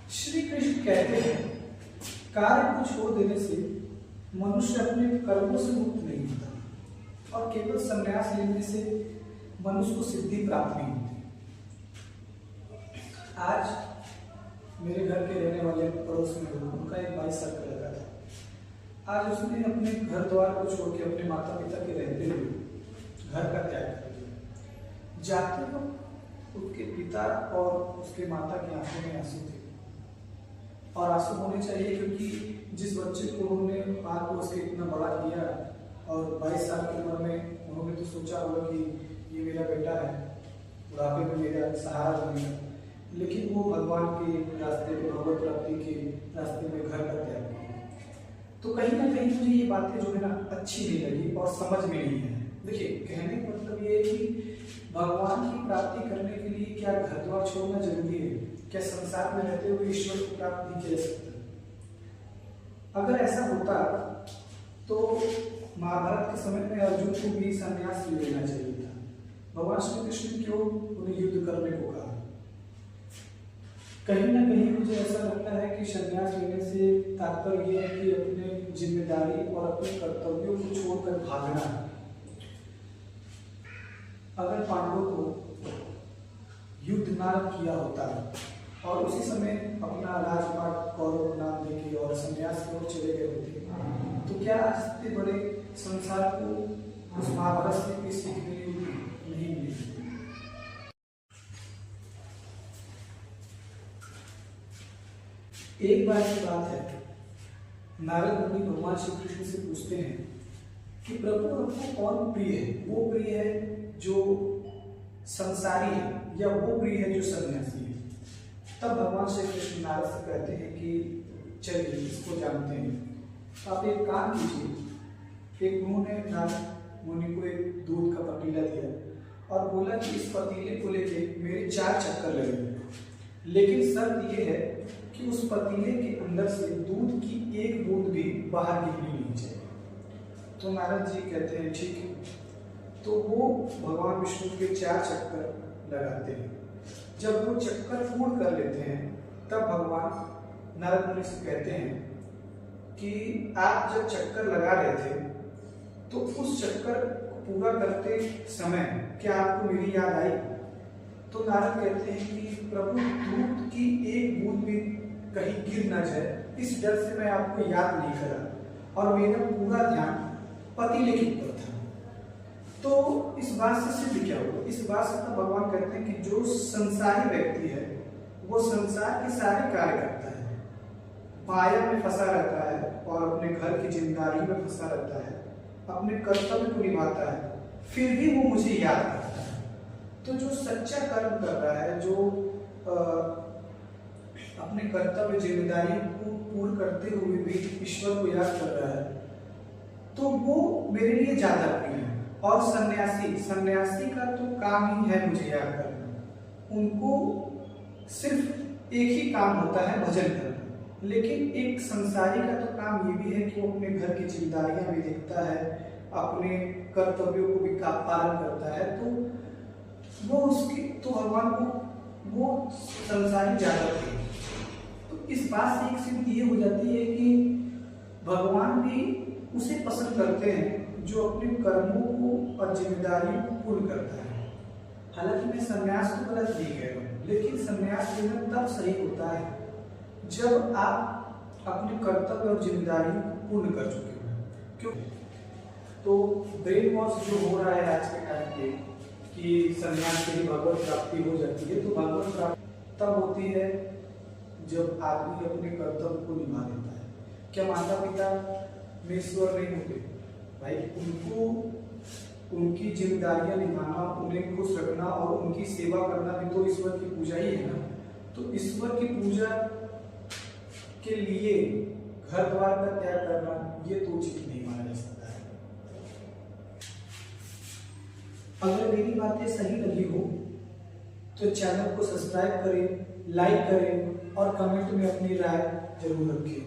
श्री कृष्ण कहते हैं कार्य को छोड़ देने से मनुष्य अपने कर्मों से मुक्त नहीं होता और केवल संन्यास लेने से मनुष्य को सिद्धि प्राप्त नहीं होती। आज मेरे घर के रहने वाले पड़ोस में लोग, उनका एक 22 साल का लड़का था। आज उसने अपने घर द्वार को छोड़ के अपने माता पिता के रहते हुए घर का त्याग कर दिया। जाते वक्त उसके पिता और उसके माता की आंखों में आंसू थे और आंसू होने चाहिए, क्योंकि जिस बच्चे को उन्होंने पाल पोस के इतना बड़ा किया और 22 साल की उम्र में उन्होंने तो सोचा होगा कि ये मेरा बेटा है, बुढ़ापे में मेरा सहारा बनेगा, लेकिन वो भगवान के रास्ते पे, भगवत प्राप्ति के रास्ते में घर का त्याग किया। तो कहीं ना कहीं मुझे ये बातें जो है ना अच्छी नहीं लगी और समझ में नहीं है। देखिए, कहने का मतलब ये है कि भगवान की प्राप्ति करने के लिए क्या घर द्वार छोड़ना जरूरी है? क्या संसार में रहते हुए ईश्वर को प्राप्त नहीं किया जा सकता? अगर ऐसा होता तो महाभारत के समय में अर्जुन को भी संन्यास ले लेना चाहिए था। भगवान श्री कृष्ण क्यों उन्हें युद्ध करने को कहा? कहीं ना कहीं मुझे ऐसा लगता है कि संन्यास लेने से तात्पर्य यह है कि अपने जिम्मेदारी और अपने कर्तव्यों को छोड़कर भागना है। अगर पांडवों को युद्ध ना किया होता और उसी समय अपना राजपाट कौरव नाम देके और संन्यास की ओर चले गए होते, तो क्या आज इतने बड़े संसार को उस महाभारत से कोई सीख नहीं मिली? एक बार की बात है, नारद मुनि भगवान श्री कृष्ण से पूछते हैं कि प्रभु आपको कौन प्रिय है? वो प्रिय है जो संसारी है या वो प्रिय है जो सन्यासी है? तब भगवान श्री कृष्ण नारद से कहते हैं कि चलिए इसको जानते हैं। तो आप एक काम कीजिए। एक उन्होंने नारद मुनि को एक दूध का पतीला दिया और बोला कि इस पतीले को लेके मेरे 4 चक्कर लगेंगे, लेकिन शर्त यह है कि उस पतीले के अंदर से दूध की एक बूंद भी बाहर गिरनी नहीं चाहिए। तो नारद जी कहते हैं ठीक है। तो वो भगवान विष्णु के 4 चक्कर लगाते हैं। जब वो चक्कर पूर्ण कर लेते हैं तब भगवान नारद मुनि से कहते हैं कि आप जब चक्कर लगा रहे थे तो उस चक्कर को पूरा करते समय क्या आपको मेरी याद आई? तो नारद कहते हैं कि प्रभु, दूध की एक बूंद भी कहीं गिर ना जाए, इस डर से मैं आपको याद नहीं करा और मेरा पूरा ध्यान पतीले के ऊपर था। तो इस बात से सिद्ध क्या हुआ? इस बात से तो भगवान कहते हैं कि जो संसारी व्यक्ति है वो संसार के सारे कार्य करता है, माया में फंसा रहता है और अपने घर की जिम्मेदारी में फंसा रहता है, अपने कर्तव्य को निभाता है, फिर भी वो मुझे याद करता है। तो जो सच्चा कर्म कर रहा है, जो अपने कर्तव्य जिम्मेदारी को पूर्ण करते हुए भी ईश्वर को याद कर रहा है, तो वो मेरे लिए ज्यादा प्रिय है। और सन्यासी का तो काम ही है मुझे याद करना। उनको सिर्फ एक ही काम होता है, भजन करना। लेकिन एक संसारी का तो काम ये भी है कि वो अपने घर की जिम्मेदारियां भी देखता है, अपने कर्तव्यों को भी पालन करता है। तो वो उसकी तो भगवान को वो संसारी ज्यादा प्रिय है। तो इस बात से एक सिद्ध ये हो जाती है कि भगवान भी उसे पसंद करते हैं जो अपने कर्मों को और जिम्मेदारियों को पूर्ण करता है। हालांकि मैं संन्यास को गलत नहीं कह रहा हूँ, लेकिन संन्यास लेना तब सही होता है जब आप अपने कर्तव्य और जिम्मेदारियों को पूर्ण कर चुके हो। क्यों? तो ब्रेन वॉश जो हो रहा है आज के टाइम पे कि संन्यास से ही भगवत प्राप्ति हो जाती है, तो भगवत प्राप्ति तब होती है जब आदमी अपने कर्तव्य को निभा देता है। क्या माता पिता में ईश्वर नहीं होते? भाई, उनको उनकी जिम्मेदारियां निभाना, उन्हें खुश रखना और उनकी सेवा करना भी तो ईश्वर की पूजा ही है ना। तो ईश्वर की पूजा के लिए घर द्वार का त्याग करना ये तो उचित नहीं माना जा सकता है। अगर मेरी बातें सही लगी हो तो चैनल को सब्सक्राइब करें, लाइक करें और कमेंट में अपनी राय जरूर रखें।